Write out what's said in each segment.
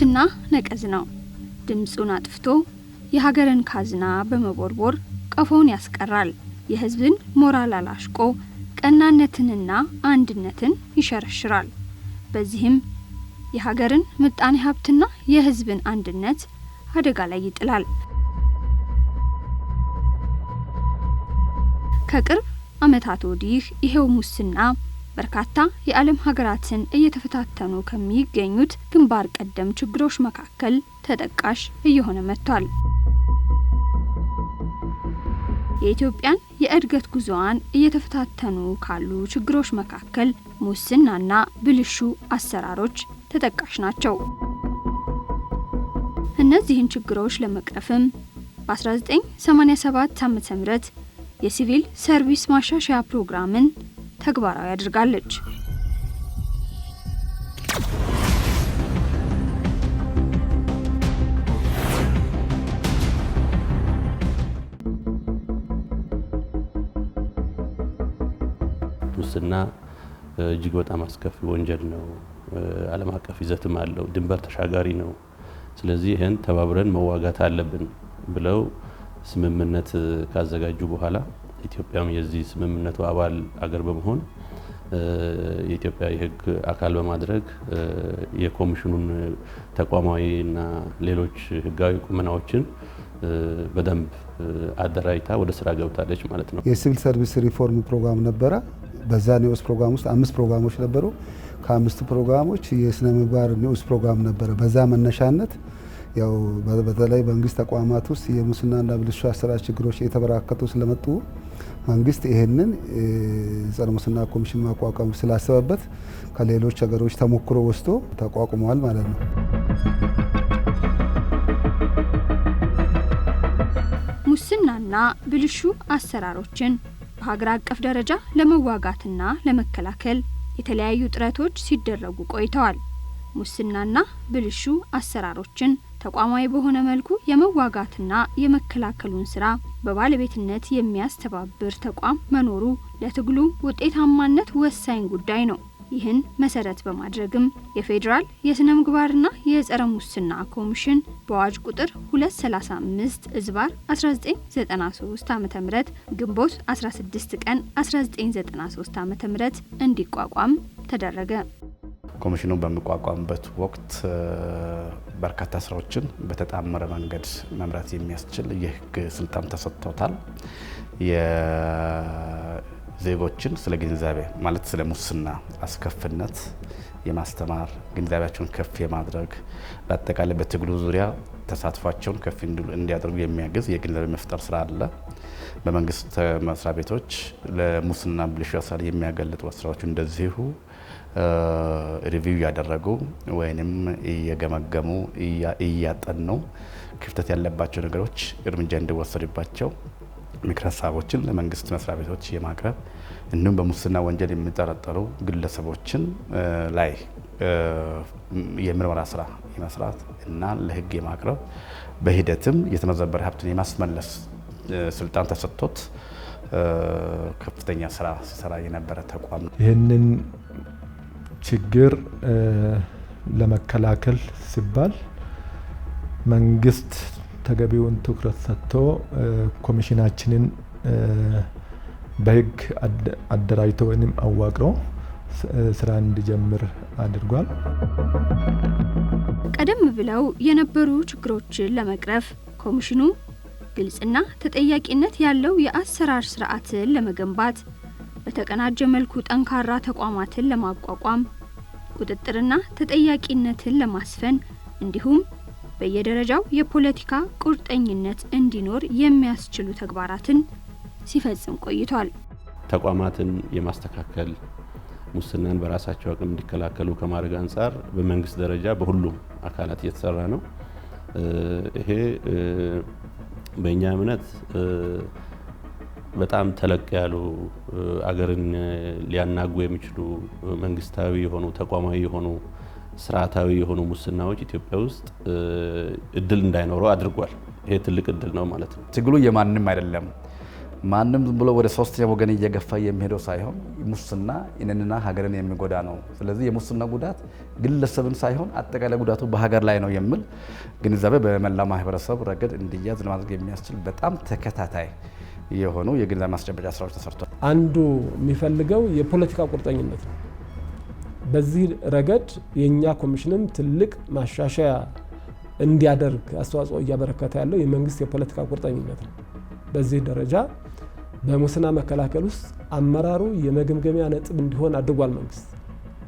ሙስና ነቀዝ ነው። ድምጹን አጥፍቶ የሀገርን ካዝና በመቦርቦር ቀፎውን ያስቀራል። የህዝብን ሞራል አላሽቆ ቀናነትንና አንድነትን ይሸረሽራል። በዚህም የሀገርን ምጣኔ ሀብትና የህዝብን አንድነት አደጋ ላይ ይጥላል። ከቅርብ ዓመታት ወዲህ ይሄው ሙስና በርካታ የዓለም ሀገራትን እየተፈታተኑ ከሚገኙት ግንባር ቀደም ችግሮች መካከል ተጠቃሽ እየሆነ መጥቷል። የኢትዮጵያን የእድገት ጉዞዋን እየተፈታተኑ ካሉ ችግሮች መካከል ሙስናና ብልሹ አሰራሮች ተጠቃሽ ናቸው። እነዚህን ችግሮች ለመቅረፍም በ1987 ዓ.ም የሲቪል ሰርቪስ ማሻሻያ ፕሮግራምን ተግባራዊ አድርጋለች። ሙስና እጅግ በጣም አስከፊ ወንጀል ነው። ዓለም አቀፍ ይዘትም አለው። ድንበር ተሻጋሪ ነው። ስለዚህ ይሄን ተባብረን መዋጋት አለብን ብለው ስምምነት ካዘጋጁ በኋላ ኢትዮጵያም የዚህ ስምምነቱ አባል አገር በመሆን የኢትዮጵያ የህግ አካል በማድረግ የኮሚሽኑን ተቋማዊና ሌሎች ህጋዊ ቁመናዎችን በደንብ አደራጅታ ወደ ስራ ገብታለች ማለት ነው። የሲቪል ሰርቪስ ሪፎርም ፕሮግራም ነበረ። በዛ ኒውስ ፕሮግራም ውስጥ 5 ፕሮግራሞች ነበሩ። ከ5 ፕሮግራሞች የስነ ምግባር ኒውስ ፕሮግራም ነበረ። በዛ መነሻነት ያው በተለይ በመንግስት ተቋማት ውስጥ የሙስናና ብልሹ አሰራር ችግሮች እየተበራከቱ ስለመጡ መንግስት ይሄንን ጸረ ሙስና ኮሚሽን ማቋቋም ስላሰበበት ከሌሎች ሀገሮች ተሞክሮ ወስዶ ተቋቁሟል ማለት ነው። ሙስናና ብልሹ አሰራሮችን በሀገር አቀፍ ደረጃ ለመዋጋትና ለመከላከል የተለያዩ ጥረቶች ሲደረጉ ቆይተዋል። ሙስናና ብልሹ አሰራሮችን ተቋማዊ በሆነ መልኩ የመዋጋትና የመከላከሉን ስራ በባለቤትነት የሚያስተባብር ተቋም መኖሩ ለትግሉ ውጤታማነት ወሳኝ ጉዳይ ነው። ይህን መሰረት በማድረግም የፌዴራል የስነ ምግባርና የጸረ ሙስና ኮሚሽን በአዋጅ ቁጥር 235/1993 ዓ.ም ግንቦት 16 ቀን 1993 ዓ.ም እንዲቋቋም ተደረገ። ኮሚሽኑ በሚቋቋምበት ወቅት በርካታ ስራዎችን በተጣመረ መንገድ መምራት የሚያስችል የህግ ስልጣን ተሰጥቶታል። የዜጎችን ስለ ግንዛቤ ማለት ስለ ሙስና አስከፊነት የማስተማር ግንዛቤያቸውን ከፍ የማድረግ በአጠቃላይ በትግሉ ዙሪያ ተሳትፏቸውን ከፍ እንዲያደርጉ የሚያግዝ የግንዛቤ መፍጠር ስራ አለ። በመንግስት መስሪያ ቤቶች ለሙስና ብልሹ አሰራር የሚያጋልጡ ስራዎች እንደዚሁ ሪቪው ያደረጉ ወይንም እየገመገሙ እያጠኑ ክፍተት ያለባቸው ነገሮች እርምጃ እንዲወሰድባቸው ምክረ ሀሳቦችን ለመንግስት መስሪያ ቤቶች የማቅረብ እንዲሁም በሙስና ወንጀል የሚጠረጠሩ ግለሰቦችን ላይ የምርመራ ስራ የመስራት እና ለህግ የማቅረብ በሂደትም የተመዘበረ ሀብትን የማስመለስ ስልጣን ተሰጥቶት ከፍተኛ ስራ ሲሰራ የነበረ ተቋም ነው። ይህንን ችግር ለመከላከል ሲባል መንግስት ተገቢውን ትኩረት ሰጥቶ ኮሚሽናችንን በህግ አደራጅቶ ወይም አዋቅሮ ስራ እንዲጀምር አድርጓል። ቀደም ብለው የነበሩ ችግሮችን ለመቅረፍ ኮሚሽኑ ግልጽና ተጠያቂነት ያለው የአሰራር ስርዓትን ለመገንባት በተቀናጀ መልኩ ጠንካራ ተቋማትን ለማቋቋም ቁጥጥርና ተጠያቂነትን ለማስፈን እንዲሁም በየደረጃው የፖለቲካ ቁርጠኝነት እንዲኖር የሚያስችሉ ተግባራትን ሲፈጽም ቆይቷል። ተቋማትን የማስተካከል ሙስናን በራሳቸው አቅም እንዲከላከሉ ከማድረግ አንጻር በመንግስት ደረጃ በሁሉም አካላት እየተሰራ ነው። ይሄ በእኛ እምነት በጣም ተለቅ ያሉ አገርን ሊያናጉ የሚችሉ መንግስታዊ የሆኑ ተቋማዊ የሆኑ ስርዓታዊ የሆኑ ሙስናዎች ኢትዮጵያ ውስጥ እድል እንዳይኖረው አድርጓል። ይሄ ትልቅ እድል ነው ማለት ነው። ትግሉ የማንም አይደለም። ማንም ዝም ብሎ ወደ ሶስተኛ ወገን እየገፋ የሚሄደው ሳይሆን ሙስና እነንና ሀገርን የሚጎዳ ነው። ስለዚህ የሙስና ጉዳት ግለሰብን ሳይሆን አጠቃላይ ጉዳቱ በሀገር ላይ ነው የሚል ግንዛቤ በመላ ማህበረሰብ ረገድ እንዲያዝ ለማድረግ የሚያስችል በጣም ተከታታይ የሆኑ የግንዛቤ ማስጨበጫ ስራዎች ተሰርቷል። አንዱ የሚፈልገው የፖለቲካ ቁርጠኝነት ነው። በዚህ ረገድ የኛ ኮሚሽንም ትልቅ ማሻሻያ እንዲያደርግ አስተዋጽኦ እያበረከተ ያለው የመንግስት የፖለቲካ ቁርጠኝነት ነው። በዚህ ደረጃ በሙስና መከላከል ውስጥ አመራሩ የመገምገሚያ ነጥብ እንዲሆን አድርጓል መንግስት።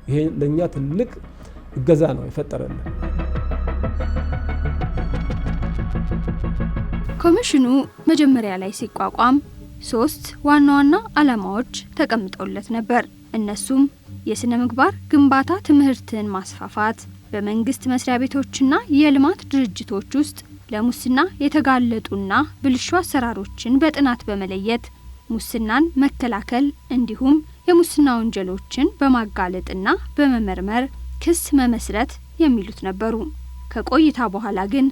ይሄ ለኛ ትልቅ እገዛ ነው የፈጠረልን። ኮሚሽኑ መጀመሪያ ላይ ሲቋቋም 3 ዋና ዋና ዓላማዎች ተቀምጠውለት ነበር። እነሱም የስነ ምግባር ግንባታ ትምህርትን ማስፋፋት፣ በመንግስት መስሪያ ቤቶችና የልማት ድርጅቶች ውስጥ ለሙስና የተጋለጡና ብልሹ አሰራሮችን በጥናት በመለየት ሙስናን መከላከል እንዲሁም የሙስና ወንጀሎችን በማጋለጥና በመመርመር ክስ መመስረት የሚሉት ነበሩ። ከቆይታ በኋላ ግን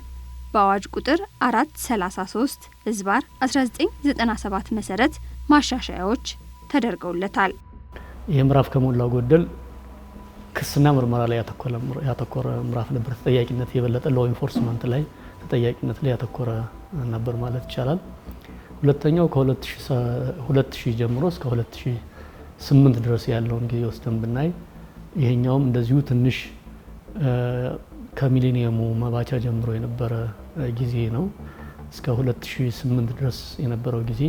በአዋጅ ቁጥር 433/1997 መሰረት ማሻሻያዎች ተደርገውለታል። ይህ ምዕራፍ ከሞላ ጎደል ክስና ምርመራ ላይ ያተኮረ ምዕራፍ ነበር። ተጠያቂነት የበለጠ ሎ ኢንፎርስመንት ላይ ተጠያቂነት ላይ ያተኮረ ነበር ማለት ይቻላል። ሁለተኛው ከ2000 ጀምሮ እስከ 2008 ድረስ ያለውን ጊዜ ወስደን ብናይ ይሄኛውም እንደዚሁ ትንሽ ከሚሊኒየሙ መባቻ ጀምሮ የነበረ ጊዜ ነው። እስከ 2008 ድረስ የነበረው ጊዜ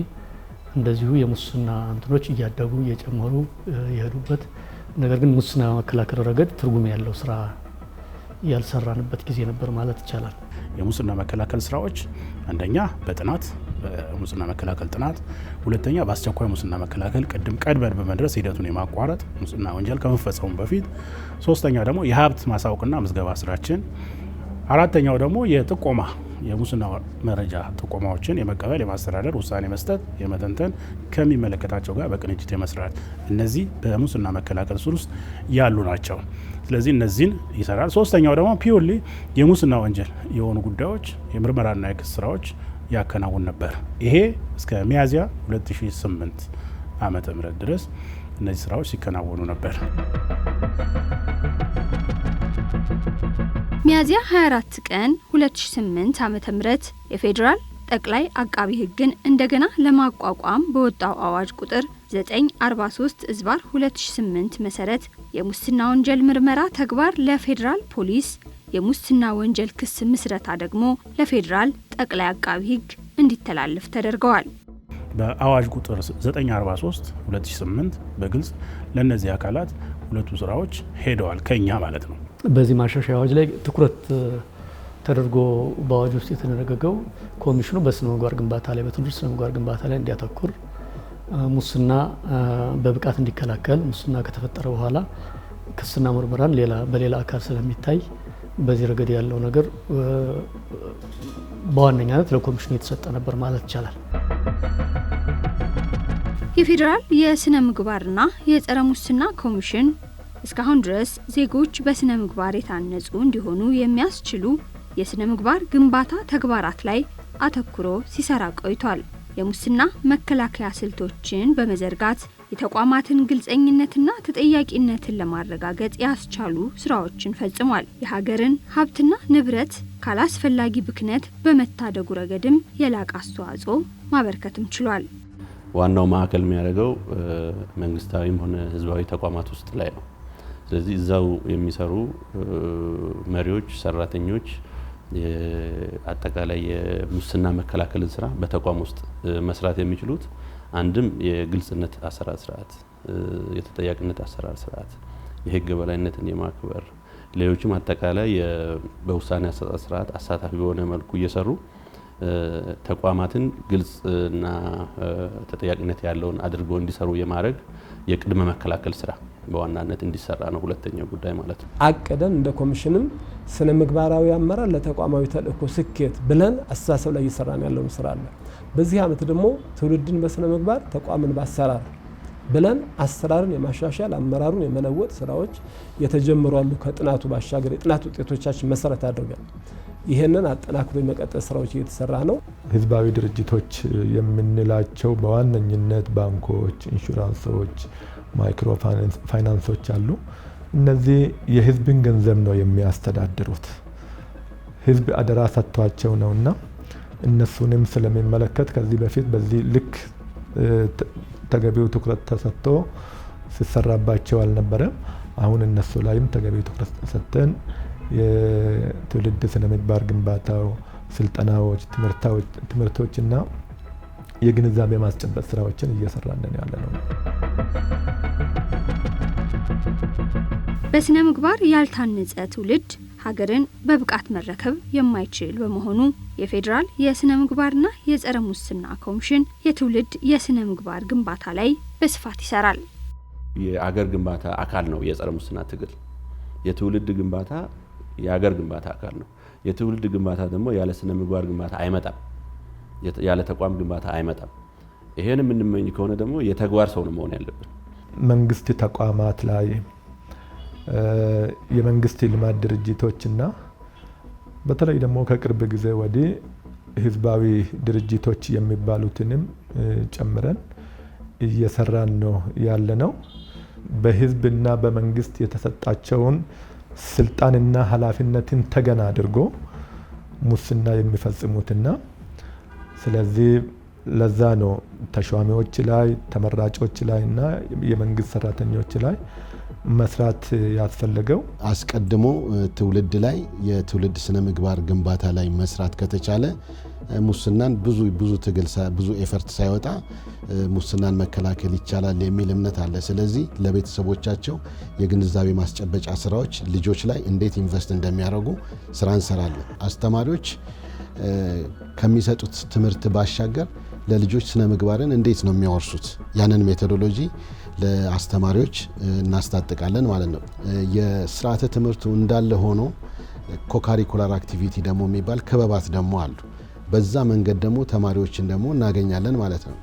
እንደዚሁ የሙስና እንትኖች እያደጉ እየጨመሩ የሄዱበት፣ ነገር ግን ሙስና መከላከል ረገድ ትርጉም ያለው ስራ ያልሰራንበት ጊዜ ነበር ማለት ይቻላል። የሙስና መከላከል ስራዎች አንደኛ በጥናት በሙስና መከላከል ጥናት፣ ሁለተኛ በአስቸኳይ ሙስና መከላከል ቀድመን በመድረስ ሂደቱን የማቋረጥ ሙስና ወንጀል ከመፈጸሙ በፊት፣ ሶስተኛ ደግሞ የሀብት ማሳወቅና ምዝገባ ስራችን፣ አራተኛው ደግሞ የጥቆማ የሙስና መረጃ ጥቆማዎችን የመቀበል የማስተዳደር ውሳኔ መስጠት የመተንተን ከሚመለከታቸው ጋር በቅንጅት የመስራት እነዚህ በሙስና መከላከል ስር ውስጥ ያሉ ናቸው። ስለዚህ እነዚህን ይሰራል። ሶስተኛው ደግሞ ፒውርሊ የሙስና ወንጀል የሆኑ ጉዳዮች የምርመራና የክስ ስራዎች ያከናውን ነበር። ይሄ እስከ ሚያዝያ 2008 ዓመተ ምህረት ድረስ እነዚህ ስራዎች ሲከናወኑ ነበር። ሚያዝያ 24 ቀን 2008 ዓመተ ምህረት የፌዴራል ጠቅላይ አቃቢ ሕግን እንደገና ለማቋቋም በወጣው አዋጅ ቁጥር 943/2008 መሰረት የሙስና ወንጀል ምርመራ ተግባር ለፌዴራል ፖሊስ፣ የሙስና ወንጀል ክስ ምስረታ ደግሞ ለፌዴራል ጠቅላይ አቃቢ ሕግ እንዲተላለፍ ተደርገዋል። በአዋጅ ቁጥር 943/2008 በግልጽ ለነዚህ አካላት ሁለቱ ስራዎች ሄደዋል ከኛ ማለት ነው። በዚህ ማሻሻያዎች ላይ ትኩረት ተደርጎ በአዋጅ ውስጥ የተደረገው ኮሚሽኑ በስነ ምግባር ግንባታ ላይ በትምህርት ስነ ምግባር ግንባታ ላይ እንዲያተኩር፣ ሙስና በብቃት እንዲከላከል፣ ሙስና ከተፈጠረ በኋላ ክስና ምርመራን በሌላ አካል ስለሚታይ በዚህ ረገድ ያለው ነገር በዋነኛነት ለኮሚሽኑ የተሰጠ ነበር ማለት ይቻላል። የፌዴራል የስነ ምግባርና የጸረ ሙስና ኮሚሽን እስካሁን ድረስ ዜጎች በስነ ምግባር የታነጹ እንዲሆኑ የሚያስችሉ የስነ ምግባር ግንባታ ተግባራት ላይ አተኩሮ ሲሰራ ቆይቷል። የሙስና መከላከያ ስልቶችን በመዘርጋት የተቋማትን ግልጸኝነትና ተጠያቂነትን ለማረጋገጥ ያስቻሉ ስራዎችን ፈጽሟል። የሀገርን ሀብትና ንብረት ካላስፈላጊ ብክነት በመታደጉ ረገድም የላቀ አስተዋጽኦ ማበርከትም ችሏል። ዋናው ማዕከል የሚያደርገው መንግስታዊም ሆነ ህዝባዊ ተቋማት ውስጥ ላይ ነው። ስለዚህ እዛው የሚሰሩ መሪዎች፣ ሰራተኞች አጠቃላይ የሙስና መከላከልን ስራ በተቋም ውስጥ መስራት የሚችሉት አንድም የግልጽነት አሰራር ስርዓት፣ የተጠያቂነት አሰራር ስርዓት፣ የህግ በላይነትን የማክበር ሌሎችም አጠቃላይ በውሳኔ አሰጣጥ ስርዓት አሳታፊ በሆነ መልኩ እየሰሩ ተቋማትን ግልጽና ተጠያቂነት ያለውን አድርገው እንዲሰሩ የማድረግ የቅድመ መከላከል ስራ በዋናነት እንዲሰራ ነው ሁለተኛው ጉዳይ ማለት ነው። አቀደን እንደ ኮሚሽንም ስነ ምግባራዊ አመራር ለተቋማዊ ተልእኮ ስኬት ብለን አስተሳሰብ ላይ እየሰራን ያለውን ስራ አለ። በዚህ አመት ደግሞ ትውልድን በስነ ምግባር ተቋምን በአሰራር ብለን አሰራርን የማሻሻል አመራሩን የመለወጥ ስራዎች የተጀመሩ አሉ። ከጥናቱ ባሻገር የጥናት ውጤቶቻችን መሰረት አድርገን ይሄንን አጠናክሮ የመቀጠል ስራዎች እየተሰራ ነው። ህዝባዊ ድርጅቶች የምንላቸው በዋነኝነት ባንኮች፣ ኢንሹራንሶች፣ ማይክሮ ፋይናንሶች አሉ። እነዚህ የህዝብን ገንዘብ ነው የሚያስተዳድሩት። ህዝብ አደራ ሰጥቷቸው ነውና እነሱንም ስለሚመለከት ከዚህ በፊት በዚህ ልክ ተገቢው ትኩረት ተሰጥቶ ሲሰራባቸው አልነበረም። አሁን እነሱ ላይም ተገቢው ትኩረት ሰጥተን የትውልድ ስነ ምግባር ግንባታው ስልጠናዎች፣ ትምህርቶችና የግንዛቤ ማስጨበጥ ስራዎችን እየሰራን ያለ ነው። በስነ ምግባር ያልታነጸ ትውልድ ሀገርን በብቃት መረከብ የማይችል በመሆኑ የፌዴራል የስነ ምግባርና የጸረ ሙስና ኮሚሽን የትውልድ የስነ ምግባር ግንባታ ላይ በስፋት ይሰራል። የአገር ግንባታ አካል ነው የጸረ ሙስና ትግል። የትውልድ ግንባታ የአገር ግንባታ አካል ነው። የትውልድ ግንባታ ደግሞ ያለ ስነ ምግባር ግንባታ አይመጣም። ያለ ተቋም ግንባታ አይመጣም። ይሄን የምንመኝ ከሆነ ደግሞ የተግባር ሰው ነው መሆን ያለብን። መንግስት ተቋማት ላይ የመንግስት ልማት ድርጅቶችና በተለይ ደግሞ ከቅርብ ጊዜ ወዲህ ህዝባዊ ድርጅቶች የሚባሉትንም ጨምረን እየሰራን ነው ያለነው። በህዝብና በመንግስት የተሰጣቸውን ስልጣንና ኃላፊነትን ተገን አድርጎ ሙስና የሚፈጽሙትና ስለዚህ ለዛ ነው ተሿሚዎች ላይ ተመራጮች ላይ እና የመንግስት ሰራተኞች ላይ መስራት ያስፈልገው። አስቀድሞ ትውልድ ላይ የትውልድ ስነ ምግባር ግንባታ ላይ መስራት ከተቻለ ሙስናን ብዙ ኤፈርት ሳይወጣ ሙስናን መከላከል ይቻላል የሚል እምነት አለ። ስለዚህ ለቤተሰቦቻቸው የግንዛቤ ማስጨበጫ ስራዎች ልጆች ላይ እንዴት ኢንቨስት እንደሚያደርጉ ስራ እንሰራለን። አስተማሪዎች ከሚሰጡት ትምህርት ባሻገር ለልጆች ስነ ምግባርን እንዴት ነው የሚያወርሱት? ያንን ሜቶዶሎጂ ለአስተማሪዎች እናስታጥቃለን ማለት ነው። የስርዓተ ትምህርቱ እንዳለ ሆኖ ኮካሪኩላር አክቲቪቲ ደግሞ የሚባል ክበባት ደግሞ አሉ። በዛ መንገድ ደግሞ ተማሪዎችን ደግሞ እናገኛለን ማለት ነው።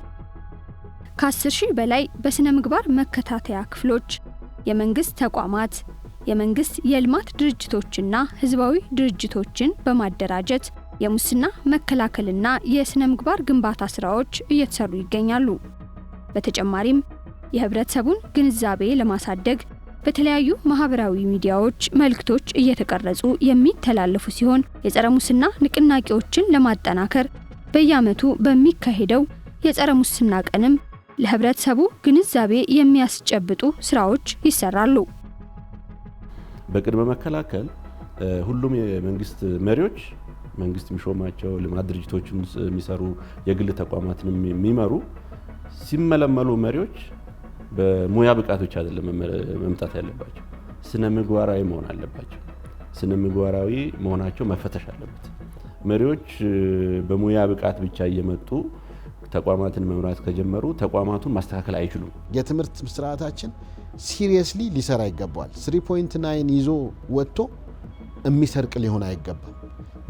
ከ10,000 በላይ በስነ ምግባር መከታተያ ክፍሎች፣ የመንግስት ተቋማት፣ የመንግስት የልማት ድርጅቶችና ህዝባዊ ድርጅቶችን በማደራጀት የሙስና መከላከልና የስነ ምግባር ግንባታ ስራዎች እየተሰሩ ይገኛሉ። በተጨማሪም የህብረተሰቡን ግንዛቤ ለማሳደግ በተለያዩ ማህበራዊ ሚዲያዎች መልእክቶች እየተቀረጹ የሚተላለፉ ሲሆን የጸረ ሙስና ንቅናቄዎችን ለማጠናከር በየዓመቱ በሚካሄደው የጸረ ሙስና ቀንም ለህብረተሰቡ ግንዛቤ የሚያስጨብጡ ስራዎች ይሰራሉ። በቅድመ መከላከል ሁሉም የመንግስት መሪዎች መንግስት የሚሾማቸው ልማት ድርጅቶችን የሚሰሩ የግል ተቋማትን የሚመሩ ሲመለመሉ መሪዎች በሙያ ብቃቶች አይደለም መምጣት ያለባቸው፣ ስነ ምግባራዊ መሆን አለባቸው። ስነ ምግባራዊ መሆናቸው መፈተሽ አለበት። መሪዎች በሙያ ብቃት ብቻ እየመጡ ተቋማትን መምራት ከጀመሩ ተቋማቱን ማስተካከል አይችሉም። የትምህርት ስርዓታችን ሲሪየስሊ ሊሰራ ይገባዋል። 3.9 ይዞ ወጥቶ የሚሰርቅ ሊሆን አይገባም።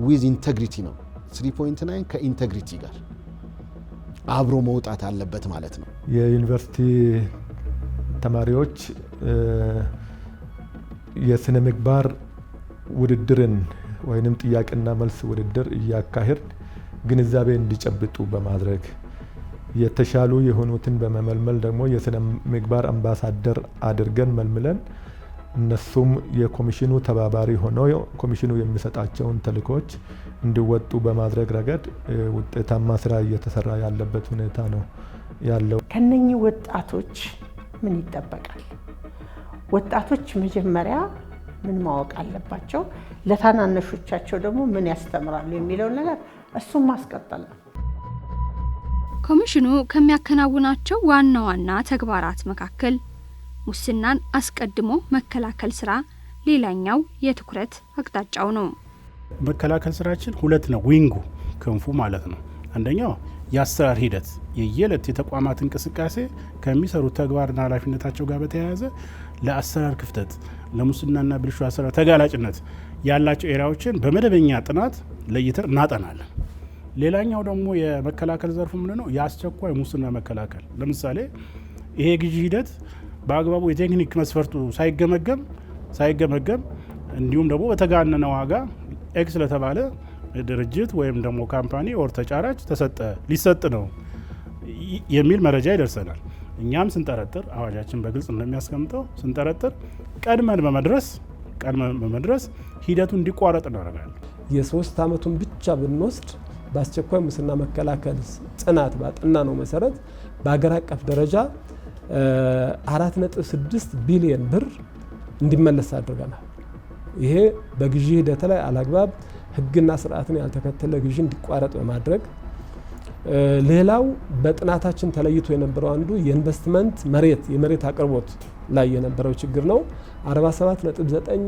ዊዝ ኢንቴግሪቲ ነው። 3.9 ከኢንቴግሪቲ ጋር አብሮ መውጣት አለበት ማለት ነው። የዩኒቨርሲቲ ተማሪዎች የስነ ምግባር ውድድርን ወይንም ጥያቄና መልስ ውድድር እያካሄድ ግንዛቤ እንዲጨብጡ በማድረግ የተሻሉ የሆኑትን በመመልመል ደግሞ የስነ ምግባር አምባሳደር አድርገን መልምለን እነሱም የኮሚሽኑ ተባባሪ ሆነው ኮሚሽኑ የሚሰጣቸውን ተልእኮች እንዲወጡ በማድረግ ረገድ ውጤታማ ስራ እየተሰራ ያለበት ሁኔታ ነው ያለው። ከነኚህ ወጣቶች ምን ይጠበቃል? ወጣቶች መጀመሪያ ምን ማወቅ አለባቸው? ለታናነሾቻቸው ደግሞ ምን ያስተምራሉ የሚለው ነገር እሱም ማስቀጠል ነው። ኮሚሽኑ ከሚያከናውናቸው ዋና ዋና ተግባራት መካከል ሙስናን አስቀድሞ መከላከል ስራ ሌላኛው የትኩረት አቅጣጫው ነው። መከላከል ስራችን ሁለት ነው፣ ዊንጉ ክንፉ ማለት ነው። አንደኛው የአሰራር ሂደት የየዕለት የተቋማት እንቅስቃሴ ከሚሰሩት ተግባርና ኃላፊነታቸው ጋር በተያያዘ ለአሰራር ክፍተት፣ ለሙስናና ብልሹ አሰራር ተጋላጭነት ያላቸው ኤሪያዎችን በመደበኛ ጥናት ለይተን እናጠናለን። ሌላኛው ደግሞ የመከላከል ዘርፉ ምንድነው? የአስቸኳይ ሙስና መከላከል። ለምሳሌ ይሄ ግዢ ሂደት በአግባቡ የቴክኒክ መስፈርቱ ሳይገመገም እንዲሁም ደግሞ በተጋነነ ዋጋ ኤክስ ለተባለ ድርጅት ወይም ደግሞ ካምፓኒ ኦር ተጫራች ሊሰጥ ነው የሚል መረጃ ይደርሰናል። እኛም ስንጠረጥር አዋጃችን በግልጽ እንደሚያስቀምጠው ስንጠረጥር ቀድመን በመድረስ ሂደቱ እንዲቋረጥ እናደርጋለን። የ3 ዓመቱን ብቻ ብንወስድ በአስቸኳይ ሙስና መከላከል ጥናት ባጠና ነው መሰረት በአገር አቀፍ ደረጃ 4.6 ቢሊዮን ብር እንዲመለስ አድርገናል። ይሄ በግዢ ሂደት ላይ አላግባብ ሕግና ስርዓትን ያልተከተለ ግዢ እንዲቋረጥ በማድረግ ሌላው በጥናታችን ተለይቶ የነበረው አንዱ የኢንቨስትመንት የመሬት አቅርቦት ላይ የነበረው ችግር ነው። 47.9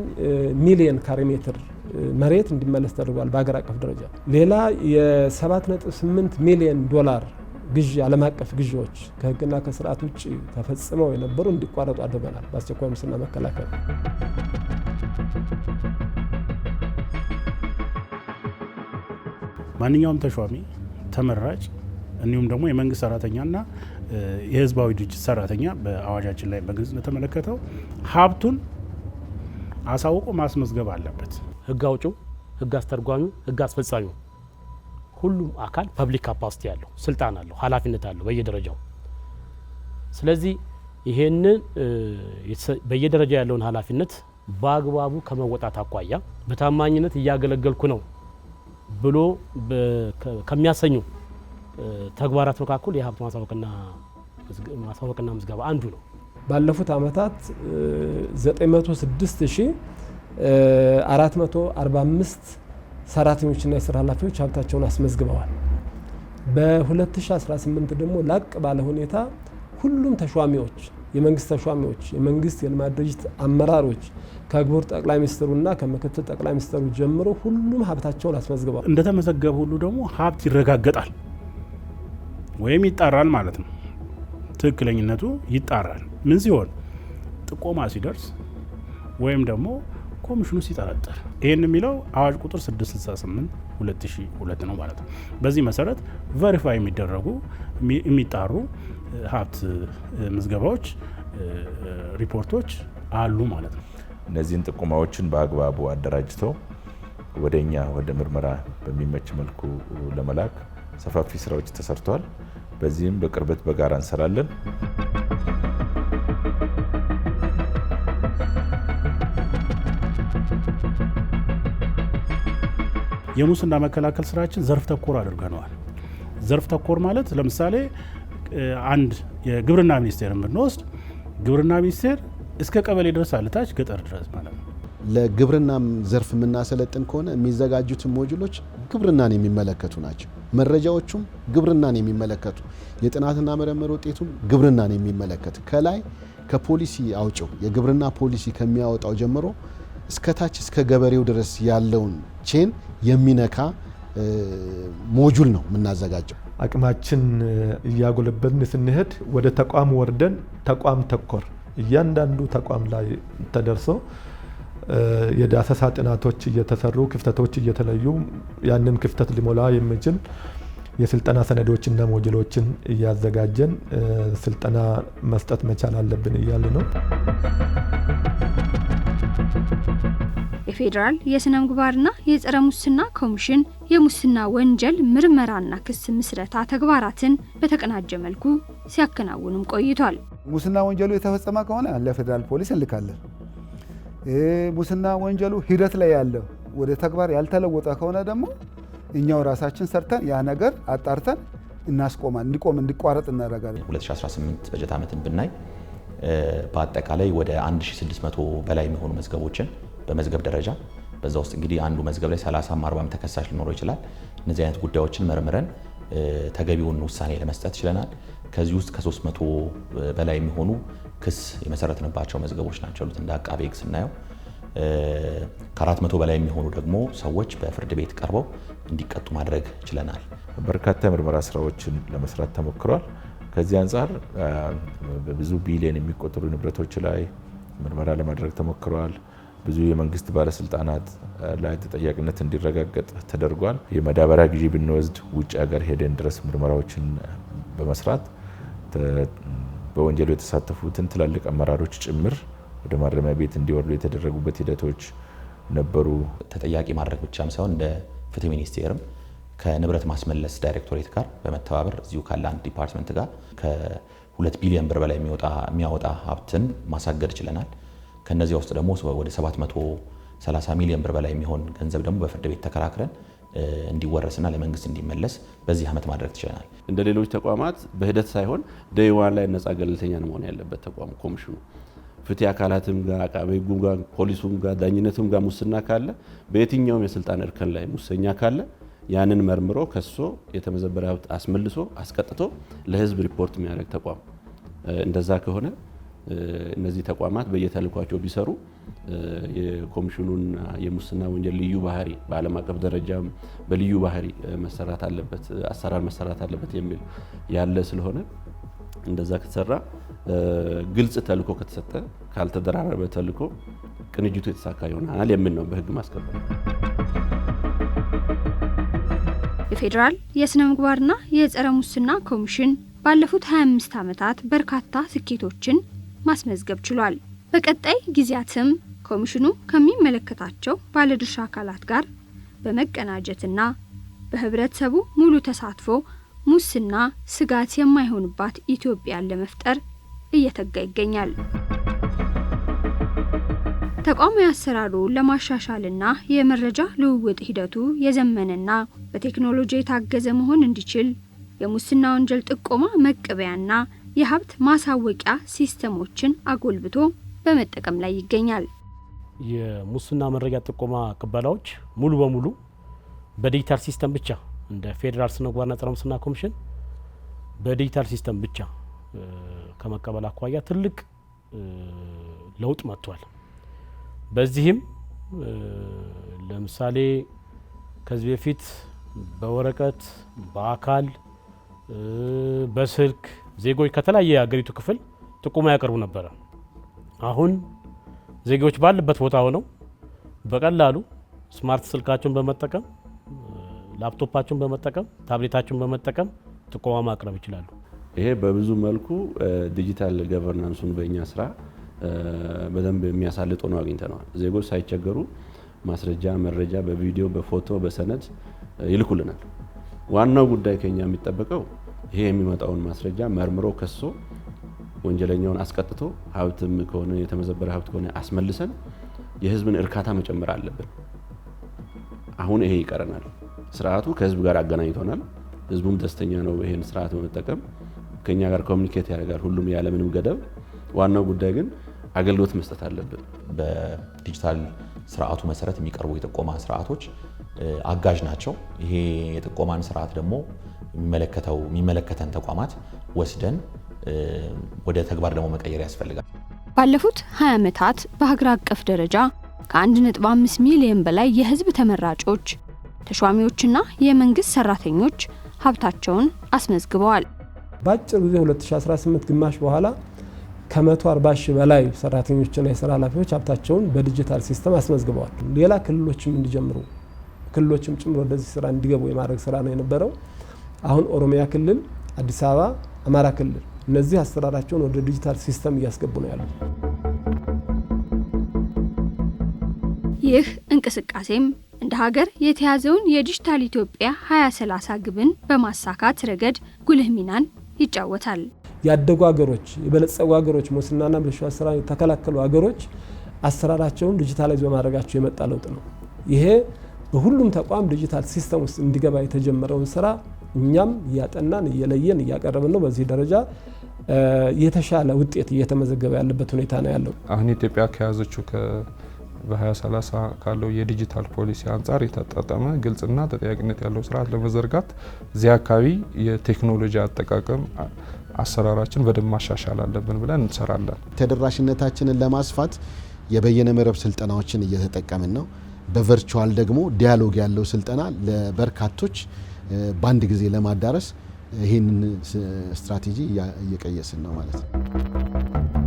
ሚሊዮን ካሬ ሜትር መሬት እንዲመለስ ተደርጓል በአገር አቀፍ ደረጃ። ሌላ የ7.8 ሚሊዮን ዶላር ግዢ ዓለም አቀፍ ግዢዎች ከሕግና ከስርዓት ውጭ ተፈጽመው የነበሩ እንዲቋረጡ አድርገናል በአስቸኳይ ሙስና መከላከል። ማንኛውም ተሿሚ ተመራጭ እንዲሁም ደግሞ የመንግስት ሰራተኛና የህዝባዊ ድርጅት ሰራተኛ በአዋጃችን ላይ በግልጽ እንደተመለከተው ሀብቱን አሳውቆ ማስመዝገብ አለበት። ህግ አውጪው፣ ህግ አስተርጓሚው፣ ህግ አስፈጻሚው ሁሉም አካል ፐብሊክ ካፓሲቲ ያለው ስልጣን አለው፣ ኃላፊነት አለው በየደረጃው። ስለዚህ ይሄንን በየደረጃ ያለውን ኃላፊነት በአግባቡ ከመወጣት አኳያ በታማኝነት እያገለገልኩ ነው ብሎ ከሚያሰኙ ተግባራት መካከል የሀብት ማሳወቅና ምዝገባ አንዱ ነው። ባለፉት ዓመታት 96445 ሰራተኞችና የስራ ኃላፊዎች ሀብታቸውን አስመዝግበዋል። በ2018 ደግሞ ላቅ ባለ ሁኔታ ሁሉም ተሿሚዎች፣ የመንግስት ተሿሚዎች፣ የመንግስት የልማት ድርጅት አመራሮች ከክቡር ጠቅላይ ሚኒስትሩና ከምክትል ጠቅላይ ሚኒስትሩ ጀምሮ ሁሉም ሀብታቸውን አስመዝግበዋል። እንደተመዘገበ ሁሉ ደግሞ ሀብት ይረጋገጣል ወይም ይጣራል ማለት ነው። ትክክለኝነቱ ይጣራል። ምን ሲሆን? ጥቆማ ሲደርስ ወይም ደግሞ ኮሚሽኑ ሲጠረጥር። ይህን የሚለው አዋጅ ቁጥር 668/2002 ነው ማለት ነው። በዚህ መሰረት ቨሪፋይ የሚደረጉ የሚጣሩ ሀብት ምዝገባዎች፣ ሪፖርቶች አሉ ማለት ነው። እነዚህን ጥቆማዎችን በአግባቡ አደራጅተው ወደኛ ወደ ምርመራ በሚመች መልኩ ለመላክ ሰፋፊ ስራዎች ተሰርተዋል። በዚህም በቅርበት በጋራ እንሰራለን። የሙስና መከላከል ስራችን ዘርፍ ተኮር አድርገነዋል። ዘርፍ ተኮር ማለት ለምሳሌ አንድ የግብርና ሚኒስቴር ብንወስድ ግብርና ሚኒስቴር እስከ ቀበሌ ድረስ አለታች ገጠር ድረስ ማለት ነው። ለግብርናም ዘርፍ የምናሰለጥን ከሆነ የሚዘጋጁትን ሞጁሎች ግብርናን የሚመለከቱ ናቸው። መረጃዎቹም ግብርናን የሚመለከቱ፣ የጥናትና ምርምር ውጤቱም ግብርናን የሚመለከት ከላይ ከፖሊሲ አውጪው የግብርና ፖሊሲ ከሚያወጣው ጀምሮ እስከታች እስከ ገበሬው ድረስ ያለውን ቼን የሚነካ ሞጁል ነው የምናዘጋጀው። አቅማችን እያጎለበትን ስንሄድ ወደ ተቋም ወርደን ተቋም ተኮር እያንዳንዱ ተቋም ላይ ተደርሶ የዳሰሳ ጥናቶች እየተሰሩ ክፍተቶች እየተለዩ ያንን ክፍተት ሊሞላ የሚችል የስልጠና ሰነዶችና ሞጁሎችን እያዘጋጀን ስልጠና መስጠት መቻል አለብን እያሉ ነው። የፌዴራል የስነ ምግባርና የጸረ ሙስና ኮሚሽን የሙስና ወንጀል ምርመራና ክስ ምስረታ ተግባራትን በተቀናጀ መልኩ ሲያከናውንም ቆይቷል። ሙስና ወንጀሉ የተፈጸመ ከሆነ ለፌዴራል ፖሊስ እንልካለን። ሙስና ወንጀሉ ሂደት ላይ ያለ ወደ ተግባር ያልተለወጠ ከሆነ ደግሞ እኛው ራሳችን ሰርተን ያ ነገር አጣርተን እንዲቋረጥ እናደርጋለን። 2018 በጀት ዓመትን ብናይ በአጠቃላይ ወደ 1600 በላይ የሚሆኑ መዝገቦችን በመዝገብ ደረጃ በዛ ውስጥ እንግዲህ አንዱ መዝገብ ላይ 30 40 ተከሳሽ ሊኖረው ይችላል። እነዚህ አይነት ጉዳዮችን መርምረን ተገቢውን ውሳኔ ለመስጠት ችለናል። ከዚህ ውስጥ ከ300 በላይ የሚሆኑ ክስ የመሰረትንባቸው መዝገቦች ናቸው እንደ አቃቤ ሕግ ስናየው። ከ400 በላይ የሚሆኑ ደግሞ ሰዎች በፍርድ ቤት ቀርበው እንዲቀጡ ማድረግ ችለናል። በርካታ የምርመራ ስራዎችን ለመስራት ተሞክሯል። ከዚህ አንጻር በብዙ ቢሊዮን የሚቆጠሩ ንብረቶች ላይ ምርመራ ለማድረግ ተሞክሯል። ብዙ የመንግስት ባለስልጣናት ላይ ተጠያቂነት እንዲረጋገጥ ተደርጓል። የማዳበሪያ ግዢ ብንወስድ ውጭ ሀገር ሄደን ድረስ ምርመራዎችን በመስራት በወንጀሉ የተሳተፉትን ትላልቅ አመራሮች ጭምር ወደ ማረሚያ ቤት እንዲወርዱ የተደረጉበት ሂደቶች ነበሩ። ተጠያቂ ማድረግ ብቻም ሳይሆን እንደ ፍትህ ሚኒስቴርም ከንብረት ማስመለስ ዳይሬክቶሬት ጋር በመተባበር እዚሁ ካለ አንድ ዲፓርትመንት ጋር ከ2 ቢሊዮን ብር በላይ የሚያወጣ ሀብትን ማሳገድ ችለናል። ከነዚህ ውስጥ ደግሞ ወደ 730 ሚሊዮን ብር በላይ የሚሆን ገንዘብ ደግሞ በፍርድ ቤት ተከራክረን እንዲወረስና ለመንግስት እንዲመለስ በዚህ ዓመት ማድረግ ትችላል። እንደ ሌሎች ተቋማት በሂደት ሳይሆን ዴይዋን ላይ ነፃ ገለልተኛ መሆን ያለበት ተቋም ኮሚሽኑ ፍትህ አካላትም ጋር አቃቤ ሕጉም ጋር ፖሊሱም ጋር ዳኝነቱም ጋር ሙስና ካለ በየትኛውም የስልጣን እርከን ላይ ሙሰኛ ካለ ያንን መርምሮ ከሶ የተመዘበረ ሀብት አስመልሶ አስቀጥቶ ለህዝብ ሪፖርት የሚያደርግ ተቋም እንደዛ ከሆነ እነዚህ ተቋማት በየተልኳቸው ቢሰሩ የኮሚሽኑን የሙስና ወንጀል ልዩ ባህሪ በዓለም አቀፍ ደረጃም በልዩ ባህሪ መሰራት አለበት አሰራር መሰራት አለበት የሚል ያለ ስለሆነ እንደዛ ከተሰራ ግልጽ ተልኮ ከተሰጠ ካልተደራረበ ተልኮ ቅንጅቱ የተሳካ ይሆናል የሚል ነው በህግ ማስከበር። የፌዴራል የስነ ምግባርና የጸረ ሙስና ኮሚሽን ባለፉት 25 ዓመታት በርካታ ስኬቶችን ማስመዝገብ ችሏል። በቀጣይ ጊዜያትም ኮሚሽኑ ከሚመለከታቸው ባለድርሻ አካላት ጋር በመቀናጀትና በህብረተሰቡ ሙሉ ተሳትፎ ሙስና ስጋት የማይሆንባት ኢትዮጵያን ለመፍጠር እየተጋ ይገኛል። ተቋማዊ አሰራሩን ለማሻሻልና የመረጃ ልውውጥ ሂደቱ የዘመነና በቴክኖሎጂ የታገዘ መሆን እንዲችል የሙስና ወንጀል ጥቆማ መቀበያና የሀብት ማሳወቂያ ሲስተሞችን አጎልብቶ በመጠቀም ላይ ይገኛል። የሙስና መረጃ ጥቆማ ቅበላዎች ሙሉ በሙሉ በዲጂታል ሲስተም ብቻ እንደ ፌዴራል ስነ ምግባርና ጸረ ሙስና ኮሚሽን በዲጂታል ሲስተም ብቻ ከመቀበል አኳያ ትልቅ ለውጥ መጥቷል። በዚህም ለምሳሌ ከዚህ በፊት በወረቀት በአካል በስልክ ዜጎች ከተለያየ የሀገሪቱ ክፍል ጥቆማ ያቀርቡ ነበር። አሁን ዜጎች ባለበት ቦታ ሆነው በቀላሉ ስማርት ስልካቸውን በመጠቀም ላፕቶፓቸውን በመጠቀም ታብሌታቸውን በመጠቀም ጥቆማ ማቅረብ ይችላሉ። ይሄ በብዙ መልኩ ዲጂታል ገቨርናንሱን በእኛ ስራ በደንብ የሚያሳልጥ ነው አግኝተናል። ዜጎች ሳይቸገሩ ማስረጃ መረጃ በቪዲዮ በፎቶ በሰነድ ይልኩልናል። ዋናው ጉዳይ ከኛ የሚጠበቀው ይሄ የሚመጣውን ማስረጃ መርምሮ ከሶ ወንጀለኛውን አስቀጥቶ ሀብትም ከሆነ የተመዘበረ ሀብት ከሆነ አስመልሰን የህዝብን እርካታ መጨመር አለብን። አሁን ይሄ ይቀረናል። ስርዓቱ ከህዝብ ጋር አገናኝቶናል። ህዝቡም ደስተኛ ነው ይሄን ስርዓት በመጠቀም ከኛ ጋር ኮሙኒኬት ያደርጋል ሁሉም ያለ ምንም ገደብ። ዋናው ጉዳይ ግን አገልግሎት መስጠት አለብን። በዲጂታል ስርዓቱ መሰረት የሚቀርቡ የጥቆማ ስርዓቶች አጋዥ ናቸው። ይሄ የጥቆማን ስርዓት ደግሞ የሚመለከተን ተቋማት ወስደን ወደ ተግባር ደግሞ መቀየር ያስፈልጋል። ባለፉት 20 ዓመታት በሀገር አቀፍ ደረጃ ከ1.5 ሚሊዮን በላይ የህዝብ ተመራጮች ተሿሚዎችና የመንግስት ሰራተኞች ሀብታቸውን አስመዝግበዋል። ባጭር ጊዜ 2018 ግማሽ በኋላ ከ140 ሺህ በላይ ሰራተኞችና የሥራ ኃላፊዎች ሀብታቸውን በዲጂታል ሲስተም አስመዝግበዋል። ሌላ ክልሎችም እንዲጀምሩ ክልሎችም ጭምር ወደዚህ ስራ እንዲገቡ የማድረግ ስራ ነው የነበረው። አሁን ኦሮሚያ ክልል፣ አዲስ አበባ፣ አማራ ክልል እነዚህ አሰራራቸውን ወደ ዲጂታል ሲስተም እያስገቡ ነው ያሉት። ይህ እንቅስቃሴም እንደ ሀገር የተያዘውን የዲጂታል ኢትዮጵያ 2030 ግብን በማሳካት ረገድ ጉልህ ሚናን ይጫወታል። ያደጉ ሀገሮች የበለጸጉ ሀገሮች ሙስናና ብልሹ አሰራር የተከላከሉ ሀገሮች አሰራራቸውን ዲጂታላይዝ በማድረጋቸው የመጣ ለውጥ ነው። ይሄ በሁሉም ተቋም ዲጂታል ሲስተም ውስጥ እንዲገባ የተጀመረውን ስራ እኛም እያጠናን እየለየን እያቀረብን ነው። በዚህ ደረጃ የተሻለ ውጤት እየተመዘገበ ያለበት ሁኔታ ነው ያለው። አሁን ኢትዮጵያ ከያዘችው በ2030 ካለው የዲጂታል ፖሊሲ አንጻር የታጣጣመ ግልጽና ተጠያቂነት ያለው ስርዓት ለመዘርጋት እዚህ አካባቢ የቴክኖሎጂ አጠቃቀም አሰራራችን በደንብ ማሻሻል አለብን ብለን እንሰራለን። ተደራሽነታችንን ለማስፋት የበየነ መረብ ስልጠናዎችን እየተጠቀምን ነው። በቨርቹዋል ደግሞ ዲያሎግ ያለው ስልጠና ለበርካቶች በአንድ ጊዜ ለማዳረስ ይህንን ስትራቴጂ እየቀየስን ነው ማለት ነው።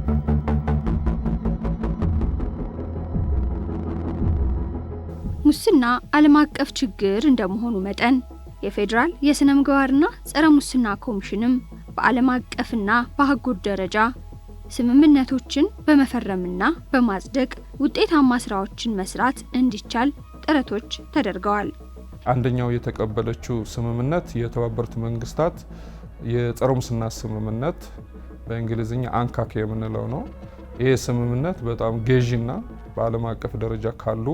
ሙስና ዓለም አቀፍ ችግር እንደመሆኑ መጠን የፌዴራል የስነ ምግባርና ጸረ ሙስና ኮሚሽንም በዓለም አቀፍና በአህጉር ደረጃ ስምምነቶችን በመፈረምና በማጽደቅ ውጤታማ ስራዎችን መስራት እንዲቻል ጥረቶች ተደርገዋል። አንደኛው የተቀበለችው ስምምነት የተባበሩት መንግስታት የጸረ ሙስና ስምምነት በእንግሊዝኛ አንካክ የምንለው ነው። ይሄ ስምምነት በጣም ገዢና በዓለም አቀፍ ደረጃ ካሉ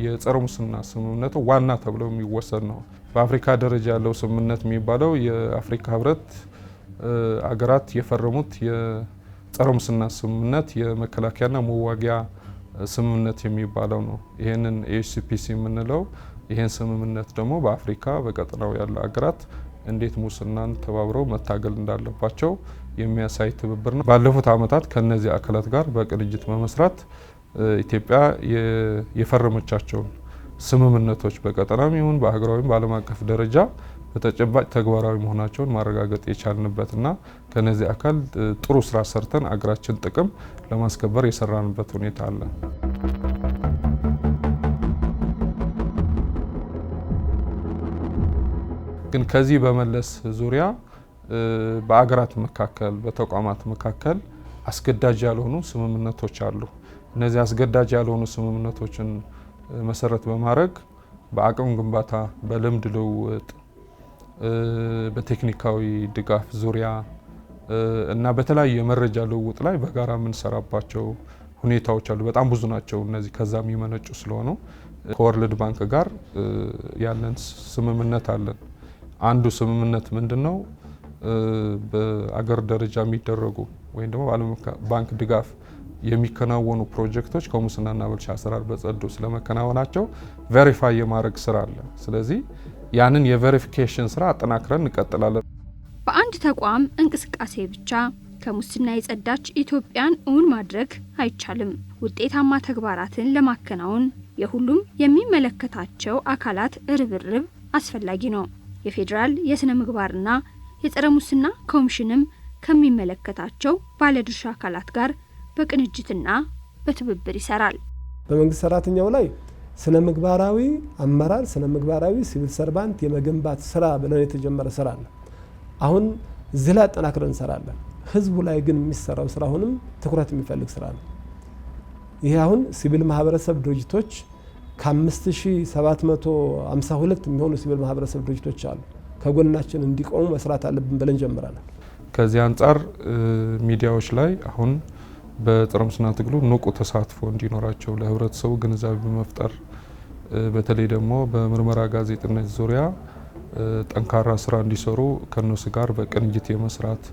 የጸረ ሙስና ስምምነቱ ዋና ተብሎ የሚወሰድ ነው። በአፍሪካ ደረጃ ያለው ስምምነት የሚባለው የአፍሪካ ህብረት አገራት የፈረሙት የጸረ ሙስና ስምምነት የመከላከያና መዋጊያ ስምምነት የሚባለው ነው። ይህንን ኤችሲፒሲ የምንለው ይህን ስምምነት ደግሞ በአፍሪካ በቀጠናው ያሉ አገራት እንዴት ሙስናን ተባብረው መታገል እንዳለባቸው የሚያሳይ ትብብር ነው። ባለፉት ዓመታት ከነዚህ አካላት ጋር በቅንጅት በመስራት ኢትዮጵያ የፈረመቻቸውን ስምምነቶች በቀጠናም ይሁን በሀገራዊም በዓለም አቀፍ ደረጃ በተጨባጭ ተግባራዊ መሆናቸውን ማረጋገጥ የቻልንበትና ከነዚህ አካል ጥሩ ስራ ሰርተን አገራችን ጥቅም ለማስከበር የሰራንበት ሁኔታ አለ። ግን ከዚህ በመለስ ዙሪያ በአገራት መካከል በተቋማት መካከል አስገዳጅ ያልሆኑ ስምምነቶች አሉ። እነዚህ አስገዳጅ ያልሆኑ ስምምነቶችን መሰረት በማድረግ በአቅም ግንባታ፣ በልምድ ልውውጥ፣ በቴክኒካዊ ድጋፍ ዙሪያ እና በተለያዩ የመረጃ ልውውጥ ላይ በጋራ የምንሰራባቸው ሁኔታዎች አሉ። በጣም ብዙ ናቸው። እነዚህ ከዛ የሚመነጩ ስለሆኑ ከወርልድ ባንክ ጋር ያለን ስምምነት አለን። አንዱ ስምምነት ምንድነው? በአገር ደረጃ የሚደረጉ ወይም ደግሞ በዓለም ባንክ ድጋፍ የሚከናወኑ ፕሮጀክቶች ከሙስናና ብልሹ አሰራር በጸዱ ስለመከናወናቸው ቬሪፋይ የማድረግ ስራ አለ። ስለዚህ ያንን የቬሪፊኬሽን ስራ አጠናክረን እንቀጥላለን። በአንድ ተቋም እንቅስቃሴ ብቻ ከሙስና የጸዳች ኢትዮጵያን እውን ማድረግ አይቻልም። ውጤታማ ተግባራትን ለማከናወን የሁሉም የሚመለከታቸው አካላት ርብርብ አስፈላጊ ነው። የፌዴራል የስነ ምግባርና የጸረ ሙስና ኮሚሽንም ከሚመለከታቸው ባለድርሻ አካላት ጋር በቅንጅትና በትብብር ይሰራል። በመንግስት ሰራተኛው ላይ ስነ ምግባራዊ አመራር፣ ስነ ምግባራዊ ሲቪል ሰርቫንት የመገንባት ስራ ብለን የተጀመረ ስራ አለ። አሁን እዚህ ላይ አጠናክረን እንሰራለን። ህዝቡ ላይ ግን የሚሰራው ስራ አሁንም ትኩረት የሚፈልግ ስራ ነው። ይሄ አሁን ሲቪል ማህበረሰብ ድርጅቶች ከ5752 የሚሆኑ ሲቪል ማህበረሰብ ድርጅቶች አሉ። ከጎናችን እንዲቆሙ መስራት አለብን ብለን ጀምረናል። ከዚህ አንጻር ሚዲያዎች ላይ አሁን በጸረ ሙስና ትግሉ ንቁ ተሳትፎ እንዲኖራቸው ለህብረተሰቡ ግንዛቤ በመፍጠር በተለይ ደግሞ በምርመራ ጋዜጠኝነት ዙሪያ ጠንካራ ስራ እንዲሰሩ ከነሱ ጋር በቅንጅት የመስራት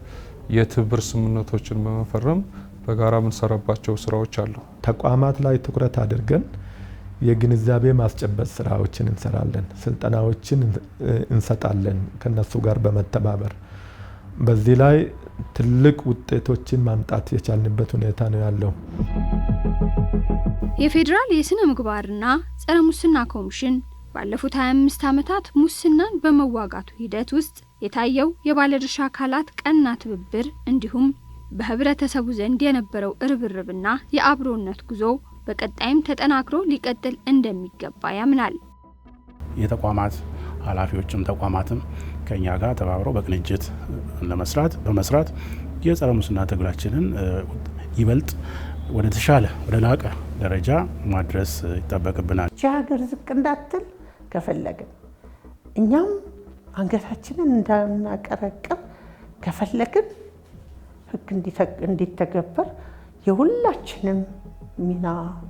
የትብብር ስምምነቶችን በመፈረም በጋራ የምንሰራባቸው ስራዎች አሉ። ተቋማት ላይ ትኩረት አድርገን የግንዛቤ ማስጨበጥ ስራዎችን እንሰራለን፣ ስልጠናዎችን እንሰጣለን ከነሱ ጋር በመተባበር በዚህ ላይ ትልቅ ውጤቶችን ማምጣት የቻልንበት ሁኔታ ነው ያለው። የፌዴራል የስነ ምግባርና ጸረ ሙስና ኮሚሽን ባለፉት 25 ዓመታት ሙስናን በመዋጋቱ ሂደት ውስጥ የታየው የባለድርሻ አካላት ቀና ትብብር እንዲሁም በህብረተሰቡ ዘንድ የነበረው ርብርብና የአብሮነት ጉዞ በቀጣይም ተጠናክሮ ሊቀጥል እንደሚገባ ያምናል። የተቋማት ኃላፊዎችም ተቋማትም ከኛ ጋር ተባብረው በቅንጅት በመስራት የጸረ ሙስና ትግላችንን ይበልጥ ወደ ተሻለ ወደ ላቀ ደረጃ ማድረስ ይጠበቅብናል። ሀገር ዝቅ እንዳትል ከፈለግን እኛም አንገታችንን እንዳናቀረቅር ከፈለግን ህግ እንዲተገበር የሁላችንም ሚና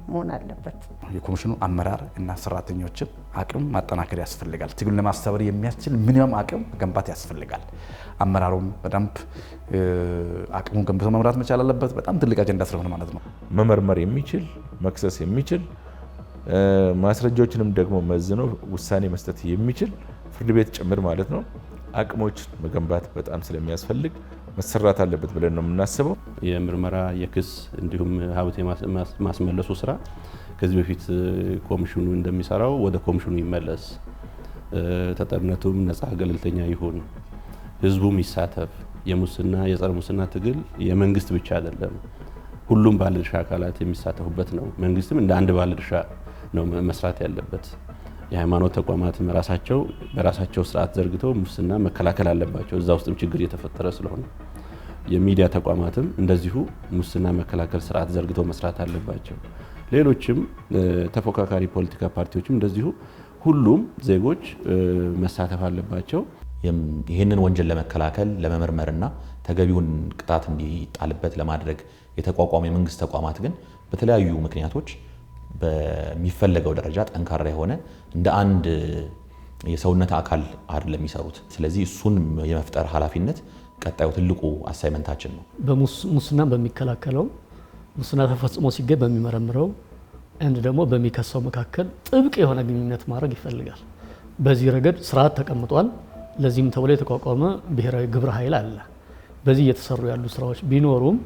መሆን አለበት። የኮሚሽኑ አመራር እና ሰራተኞችን አቅም ማጠናከር ያስፈልጋል። ትግሉን ለማስተባበር የሚያስችል ሚኒመም አቅም ገንባት ያስፈልጋል። አመራሩም በደንብ አቅሙን ገንብቶ መምራት መቻል አለበት። በጣም ትልቅ አጀንዳ ስለሆነ ማለት ነው። መመርመር የሚችል መክሰስ የሚችል ማስረጃዎችንም ደግሞ መዝኖ ውሳኔ መስጠት የሚችል ፍርድ ቤት ጭምር ማለት ነው አቅሞች መገንባት በጣም ስለሚያስፈልግ መሰራት አለበት ብለን ነው የምናስበው። የምርመራ የክስ እንዲሁም ሀብት ማስመለሱ ስራ ከዚህ በፊት ኮሚሽኑ እንደሚሰራው ወደ ኮሚሽኑ ይመለስ፣ ተጠርነቱም ነፃ ገለልተኛ ይሁን፣ ህዝቡም ይሳተፍ። የሙስና የጸረ ሙስና ትግል የመንግስት ብቻ አይደለም፣ ሁሉም ባለድርሻ አካላት የሚሳተፉበት ነው። መንግስትም እንደ አንድ ባለድርሻ ነው መስራት ያለበት። የሃይማኖት ተቋማትም ራሳቸው በራሳቸው ስርዓት ዘርግተው ሙስና መከላከል አለባቸው። እዛ ውስጥም ችግር እየተፈጠረ ስለሆነ የሚዲያ ተቋማትም እንደዚሁ ሙስና መከላከል ስርዓት ዘርግተው መስራት አለባቸው። ሌሎችም ተፎካካሪ ፖለቲካ ፓርቲዎችም እንደዚሁ ሁሉም ዜጎች መሳተፍ አለባቸው። ይህንን ወንጀል ለመከላከል ለመመርመርና ተገቢውን ቅጣት እንዲጣልበት ለማድረግ የተቋቋሙ የመንግስት ተቋማት ግን በተለያዩ ምክንያቶች በሚፈለገው ደረጃ ጠንካራ የሆነ እንደ አንድ የሰውነት አካል አይደለም የሚሰሩት። ስለዚህ እሱን የመፍጠር ኃላፊነት ቀጣዩ ትልቁ አሳይመንታችን ነው። ሙስና በሚከላከለው ሙስና ተፈጽሞ ሲገኝ በሚመረምረው አንድ ደግሞ በሚከሰው መካከል ጥብቅ የሆነ ግንኙነት ማድረግ ይፈልጋል። በዚህ ረገድ ስርዓት ተቀምጧል። ለዚህም ተብሎ የተቋቋመ ብሔራዊ ግብረ ኃይል አለ። በዚህ እየተሰሩ ያሉ ስራዎች ቢኖሩም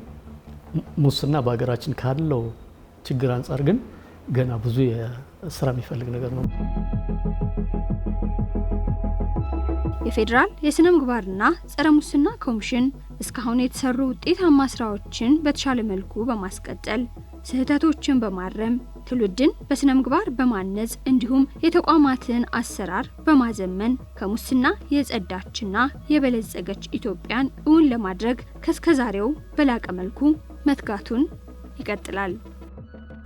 ሙስና በሀገራችን ካለው ችግር አንጻር ግን ገና ብዙ ስራ የሚፈልግ ነገር ነው። የፌዴራል የስነ ምግባርና ጸረ ሙስና ኮሚሽን እስካሁን የተሰሩ ውጤታማ ስራዎችን በተሻለ መልኩ በማስቀጠል ስህተቶችን በማረም ትውልድን በስነ ምግባር በማነጽ እንዲሁም የተቋማትን አሰራር በማዘመን ከሙስና የጸዳችና የበለጸገች ኢትዮጵያን እውን ለማድረግ ከስከዛሬው በላቀ መልኩ መትጋቱን ይቀጥላል።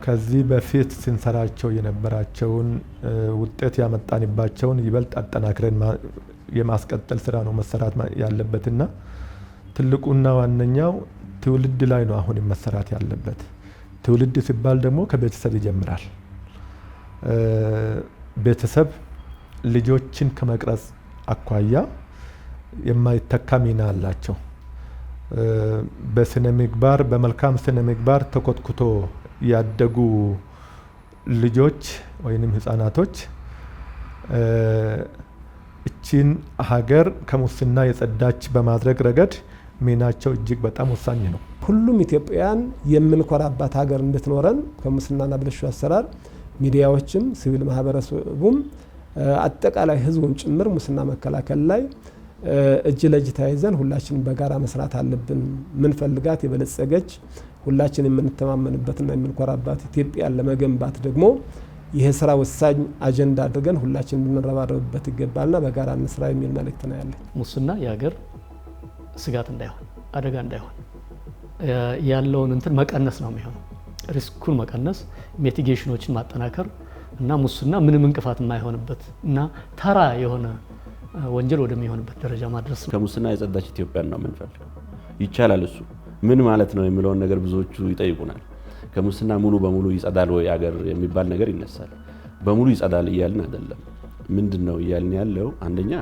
ከዚህ በፊት ስንሰራቸው የነበራቸውን ውጤት ያመጣንባቸውን ይበልጥ አጠናክረን የማስቀጠል ስራ ነው መሰራት ያለበትና ትልቁና ዋነኛው ትውልድ ላይ ነው አሁን መሰራት ያለበት። ትውልድ ሲባል ደግሞ ከቤተሰብ ይጀምራል። ቤተሰብ ልጆችን ከመቅረጽ አኳያ የማይተካ ሚና አላቸው። በስነ ምግባር በመልካም ስነ ምግባር ተኮትኩቶ ያደጉ ልጆች ወይንም ህፃናቶች እቺን ሀገር ከሙስና የጸዳች በማድረግ ረገድ ሚናቸው እጅግ በጣም ወሳኝ ነው። ሁሉም ኢትዮጵያውያን የምንኮራባት ሀገር እንድትኖረን ከሙስናና ብልሹ አሰራር ሚዲያዎችም ሲቪል ማህበረሰቡም አጠቃላይ ህዝቡም ጭምር ሙስና መከላከል ላይ እጅ ለእጅ ተያይዘን ሁላችንም በጋራ መስራት አለብን። ምን ፈልጋት የበለጸገች ሁላችን የምንተማመንበትና የምንኮራባት ኢትዮጵያን ለመገንባት ደግሞ ይሄ ስራ ወሳኝ አጀንዳ አድርገን ሁላችን እንረባረብበት ይገባልና በጋራ እንስራ የሚል መልእክት ነው ያለኝ። ሙስና የሀገር ስጋት እንዳይሆን አደጋ እንዳይሆን ያለውን እንትን መቀነስ ነው የሚሆነው። ሪስኩን መቀነስ፣ ሚቲጌሽኖችን ማጠናከር እና ሙስና ምንም እንቅፋት የማይሆንበት እና ተራ የሆነ ወንጀል ወደሚሆንበት ደረጃ ማድረስ ነው። ከሙስና የጸዳች ኢትዮጵያን ነው የምንፈልገው። ይቻላል። እሱ ምን ማለት ነው የሚለውን ነገር ብዙዎቹ ይጠይቁናል። ከሙስና ሙሉ በሙሉ ይጸዳል ወይ አገር የሚባል ነገር ይነሳል። በሙሉ ይጸዳል እያልን አይደለም። ምንድነው እያልን ያለው? አንደኛ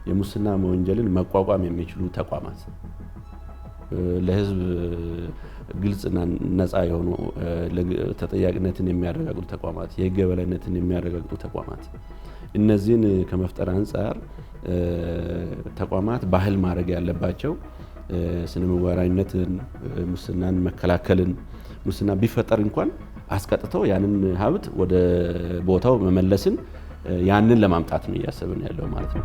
የሙስና ወንጀልን መቋቋም የሚችሉ ተቋማት፣ ለህዝብ ግልጽና ነፃ የሆኑ ተጠያቂነትን የሚያረጋግጡ ተቋማት፣ የህግ የበላይነትን የሚያረጋግጡ ተቋማት፣ እነዚህን ከመፍጠር አንጻር ተቋማት ባህል ማድረግ ያለባቸው ስነ ምግባራዊነትን፣ ሙስናን መከላከልን፣ ሙስና ቢፈጠር እንኳን አስቀጥተው ያንን ሀብት ወደ ቦታው መመለስን ያንን ለማምጣት ነው እያሰብን ያለው ማለት ነው።